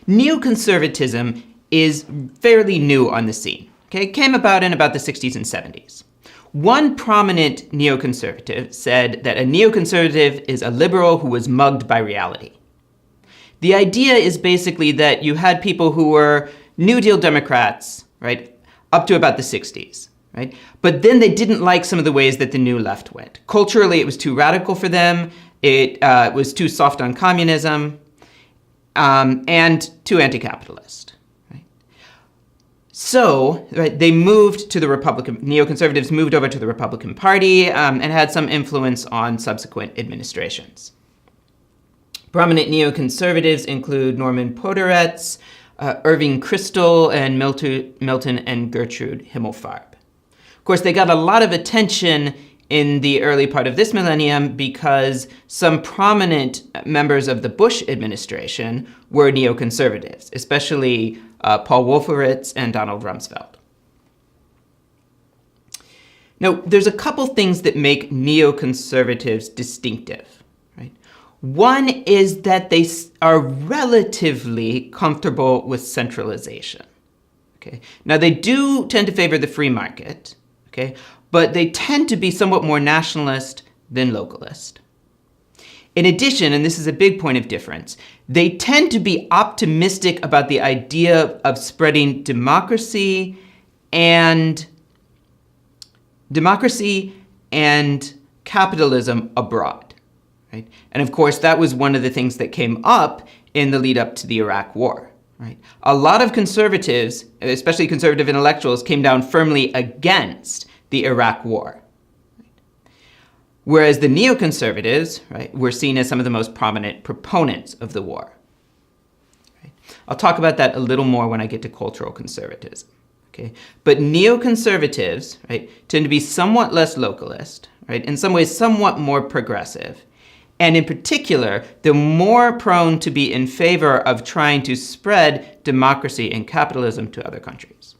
Neoconservatism is fairly new on the scene. Okay? It came about in about the 60s and 70s. One prominent neoconservative said that a neoconservative is a liberal who was mugged by reality. The idea is basically that you had people who were New Deal Democrats, right, up to about the 60s, right? But then they didn't like some of the ways that the New Left went. Culturally, it was too radical for them. It was too soft on communism and too anti-capitalist. Right? So right, they moved to the Republican, neoconservatives moved over to the Republican Party and had some influence on subsequent administrations. Prominent neoconservatives include Norman Podhoretz, Irving Kristol, and Milton and Gertrude Himmelfarb. Of course, they got a lot of attention in the early part of this millennium because some prominent members of the Bush administration were neoconservatives, especially Paul Wolfowitz and Donald Rumsfeld. Now, there's a couple things that make neoconservatives distinctive. Right? One is that they are relatively comfortable with centralization. Okay? Now, they do tend to favor the free market, okay? But they tend to be somewhat more nationalist than localist. In addition, and this is a big point of difference, they tend to be optimistic about the idea of spreading democracy and capitalism abroad. Right? And of course, that was one of the things that came up in the lead up to the Iraq War. Right? A lot of conservatives, especially conservative intellectuals, came down firmly against the Iraq War. Whereas the neoconservatives, right, were seen as some of the most prominent proponents of the war. Right? I'll talk about that a little more when I get to cultural conservatism. Okay? But neoconservatives, right, tend to be somewhat less localist, right, in some ways somewhat more progressive. And in particular, they're more prone to be in favor of trying to spread democracy and capitalism to other countries.